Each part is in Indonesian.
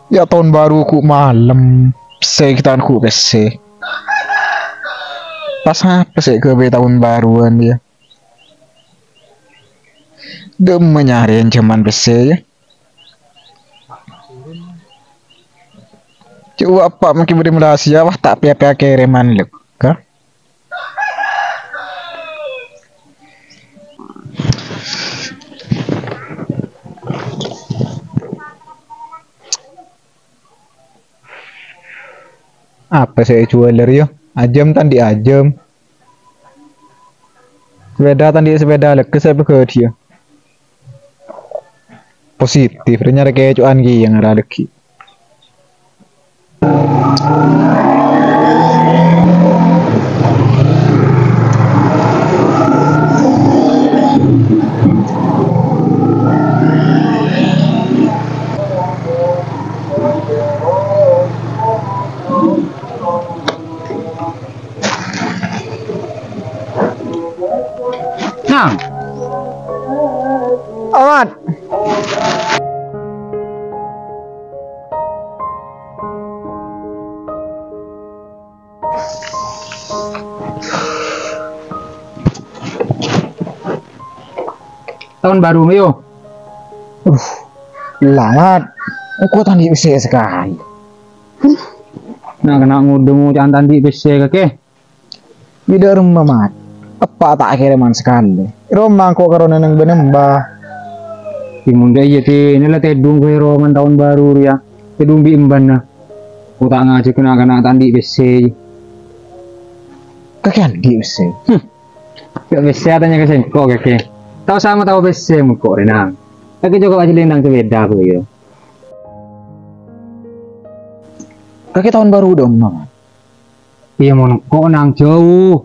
Ya tahun baru ku malam. Se kita ku PC. Pas apa sih ke tahun baruan dia. Dem nyariin cuman PC ya. Coba apa makin beri rahasia wah tak pihak kiriman lek. Kah? Apa sih jualer yo? Ajam tadi ajam. Sepeda tadi sepeda lek ke saya ke dia. Positif, ternyata kayak cuan yang ada lagi. Nah, Amat. tahun baru yo. Lalat. Aku tadi bisa sekali. Nah, kena ngudung jangan tadi bisa kake. Tidak rumah mat. Apa tak kiriman sekali. Rumah kok karena nang benembah. Timunda iya ti, inilah tedung kue roman tahun baru ya. Tedung bi imban na. Aku tak ngaji kena tadi bisa. Kakian di bisa. Gak bisa tanya ke kok kake. Tahu sama tahu bisa kok renang. Kaki juga aja lendang sepeda aku yo. Kaki tahun baru dong mama. Iya mau kok nang jauh.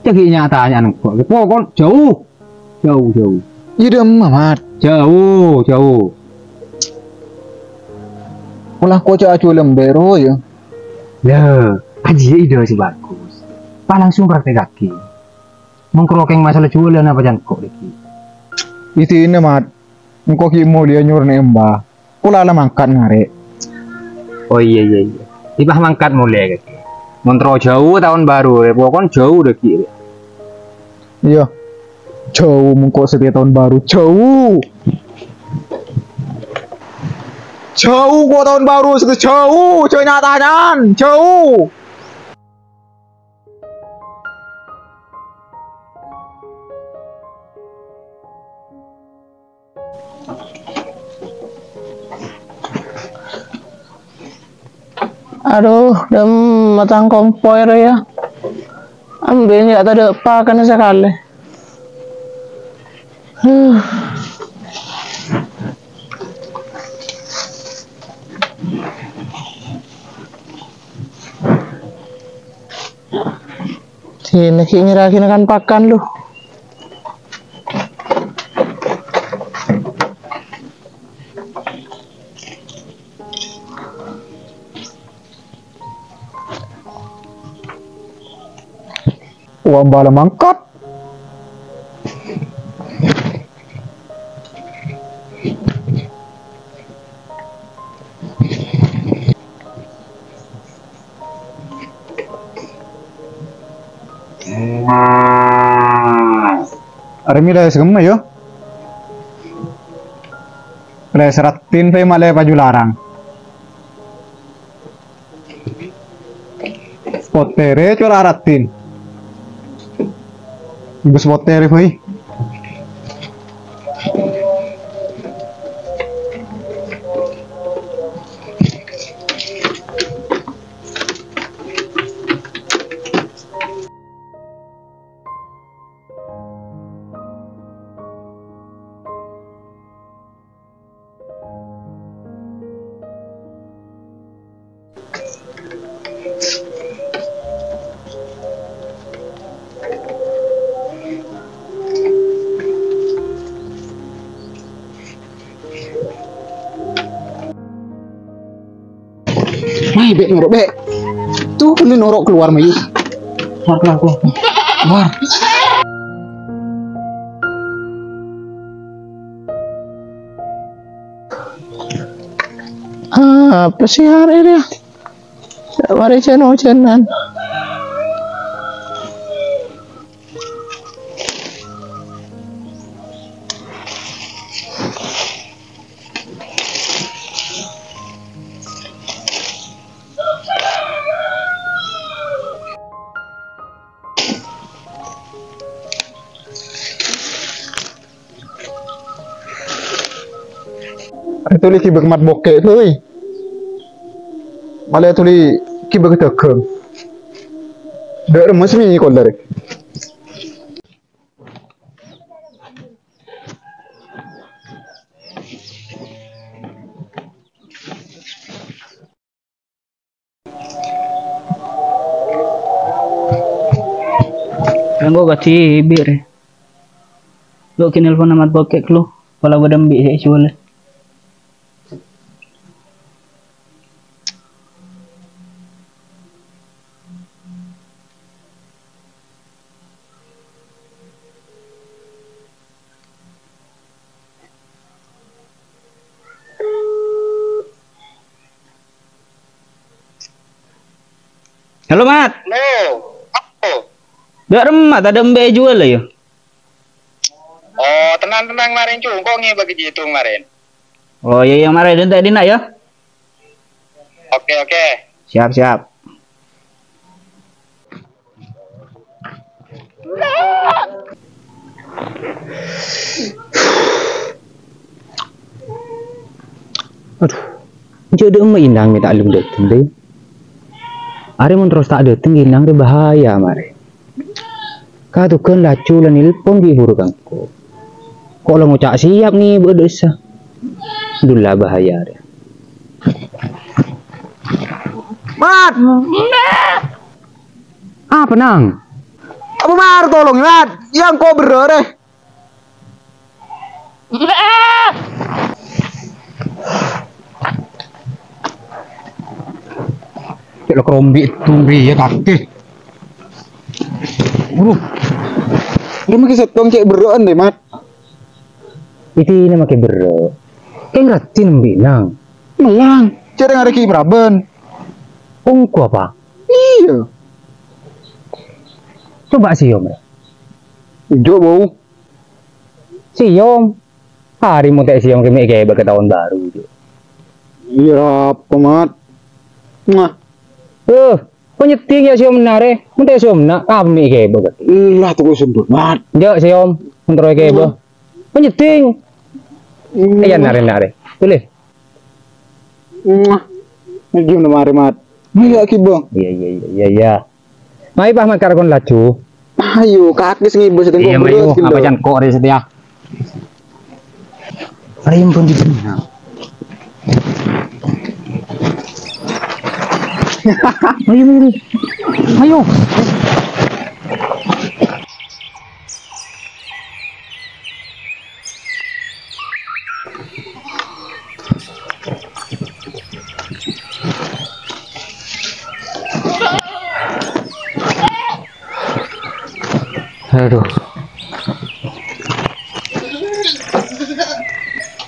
Jadi nyatanya nang kok. Pokok jauh. Jauh. Iya dong mama. Jauh. Ulah kok acu lembero ya. Ya, aji ide sih bagus. Pak langsung praktek kaki. Mengkrokeng masalah jualan apa jangan kok lagi. Itu ini mat. Engkau kimo dia nyuruh nembah. Ulah lah mangkat ngare. Oh iya. Ibah mangkat mulai kaki. Montro jauh tahun baru, pokoknya jauh deh kiri. Iya. Jauh mengkok setiap tahun baru. Jauh kok tahun baru setiap jauh. Nyatanya jauh. Aduh, udah matang kompor ya. Ambilnya tak ada pakan sekali. Sini kira-kira kan pakan lu. Uang bala mangkat. Armi dah segema yo. Dah seratin pe malay paju larang. Spotere cura ratin. Ibu spotere pe. Mai bek norok bek. Tuh ini norok keluar Mayu. Keluar. Apa sih hari dia? Mari hujanan. Itu li kibek mat bokek tuh. Malah itu li kibek tekem. Dah remes ni kau dari. Yang gue kasih bir. Lo kinelpon amat bokek lo. Kalau gue dembi sih soalnya. Halo Mat. Halo. Dak remat ada mbe jual lah ya. Oh, tenang-tenang kemarin cu, kok bagi gitu kemarin. Oh iya yang marah dan tadi nak ya. Oke. Siap. Aduh. Jadi emak inang ni tak lum datang deh. Are mun terus tak datang inang dia bahaya mare. Kau tu kan lacu lah nilpon di huru kangku. Kok lah ngucak siap nih berdesa. Dula bahaya dia. Mat, Apa nang? apa mar tolong Mat, yang kau berore. Cek lo kerombi tumbi ya kaki. Dia makin setong cek beroan deh Mat. Itu ini makai bero. Kayak ngeratin binang. Melang, cek yang ada ki Praben. Ongku apa? Iya, Coba siom ya. hijau bau. Siom. Hari mau tak siom kami kayak ke tahun baru. Iya, apa Mat? Nah, Penyeting ya siom nare. Mau tak siom nak kami kayak bagat. lah tuh sundut Mat. Jak siom. Menteroy kayak bah. Penyeting. Ayan nare. Boleh. Ngejum na mari Mat. Iya ki bang. Iya. Mai pah mat karakon lacu. Ayo kaki sengibu setengah Iya mayu. Apa jangan kok ada setia. Ayam pun di sini. Ayo.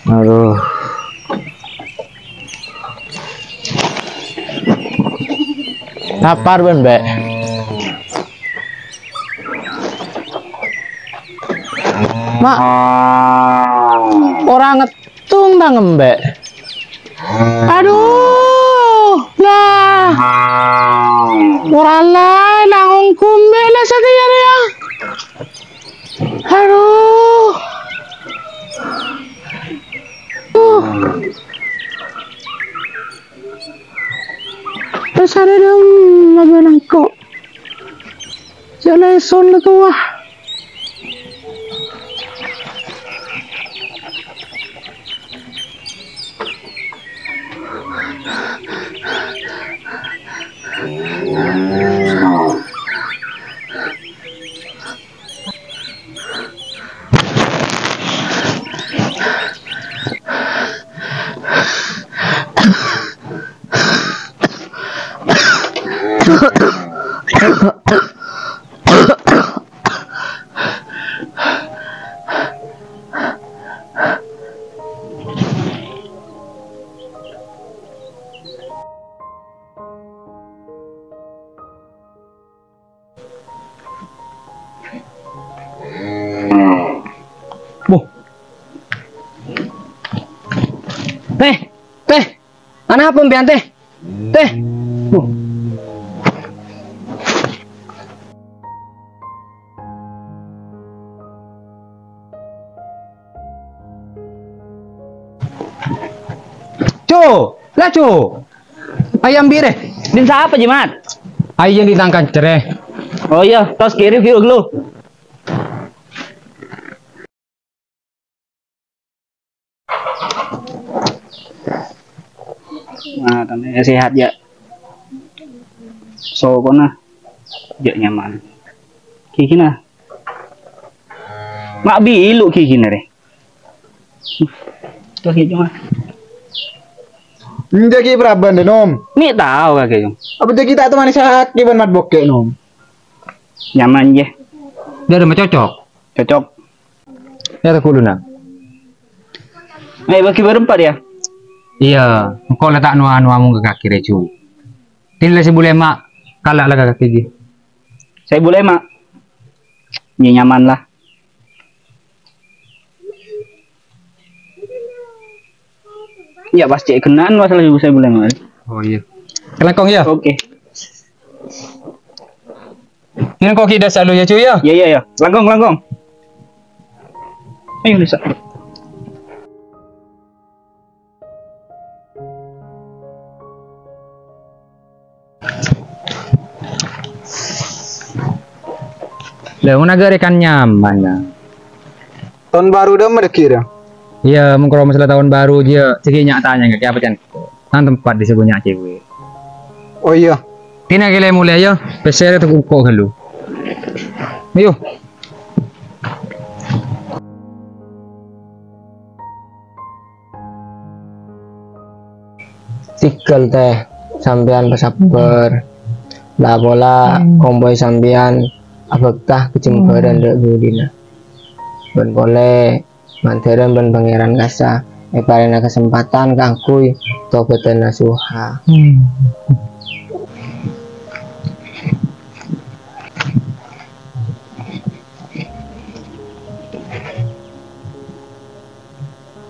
Aduh. Lapar ben, Mbak. Mak, orang ngetung dah ngembek. Aduh, lah. Oralai nangong kumbe lah sakit ya. Aduh. Sana dong, mabanang ko. Jangan son na to ah. Kenapa mpian teh? Teh. Lah ayam bire. Din siapa Jimat? Ayam ditangkan cereh. Oh iya, tos kiri view lu. Nah, tanda sehat ya. So kona, ya nyaman. Kiki na. Mak bilu kiki na re. Tos kiki mah. Jadi berapa deh nom? Mi tahu kakek yung. Apa jadi tak teman sehat di mat bokek nom? Nyaman je, Dia udah cocok. cocok. Ya tak kuluna. Bagi berempat ya. Iya, kau letak nuamu ke kaki recu. Tidak sih boleh mak kalak lah kaki dia. Saya boleh mak. Ya nyaman lah. Ya pasti kenaan masalah juga saya boleh mak. Oh iya. Kelengkong ya. Oke. Ini kau kita selalu ya cuy ya. Ya. Langkong. Ayo Lisa. Lah, naga rekan nyaman lah. Tahun baru dah mereka kira. Iya, mengkoro masalah tahun baru dia cekinya tanya ke apa can. Nang tempat disebutnya cewek. Oh iya. Tina kile mulai ya, pesere tu kok halu. Ayo. Tikel teh sampean pesaper lah bola komboy sampean apakah kecemburuan dek budina ben boleh manteran ben pangeran kasa parena kesempatan kangkui tobetan nasuha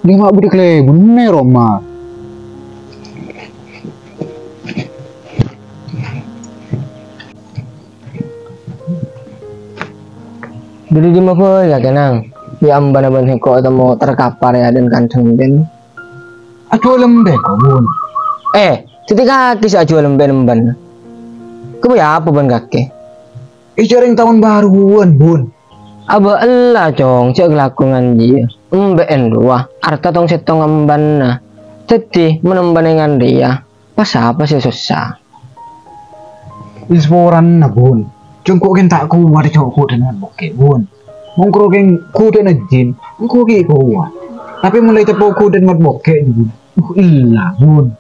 Dia mak budak le, bener Roma. Dulu di mana ya kenang di ambana ban heko atau terkapar ya dan kanceng ben Aduh lembe bun. ketika kisah jual lemben ban kamu ya apa ban kake Jaring tahun baruan bun. aba Allah cong cek lakungan dia emben dua arta tong setong amban na teti menembanengan dia pas apa sih susah Isporan na bun. Jungkok kan tak kuat cowok dengan bokeh bun. Mongkro kan kuda na jin, mongkro ki kuat. Tapi mulai tepo kuda mat bokeh bun. Iya bun.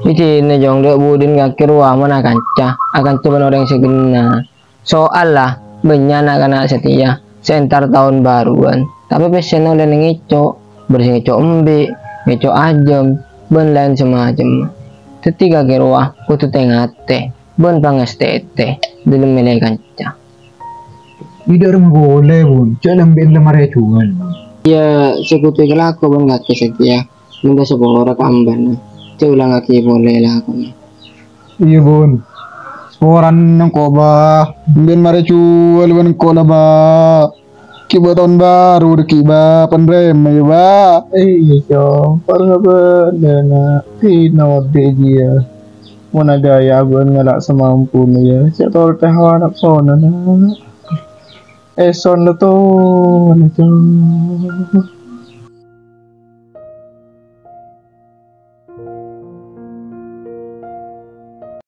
Iki ne jong dek budin kaki ruah mana kanca akan coba orang segena soal lah benyana kana setia sentar tahun baruan tapi pesen oleh ngico bersih ngico embe ngico ajem ben lain semacam ketiga kaki ruah kutu tengate ben pangestete dalam milih kanca Tidak boleh bun. Jangan ambil lemari cuan. ya sekutu kelaku ben kaki setia minta sebuah orang kamban ulang kaki boleh lah aku Iya bun. Sporan ng koba. Bin mare cual ban kola ba. Kiba tahun baru kiba pandrem ya ba. Iya cong, parang ba na pinawag dia. Muna gaya ban ngalak semampu niya. Siya tol tehawanap sona na. Son na to.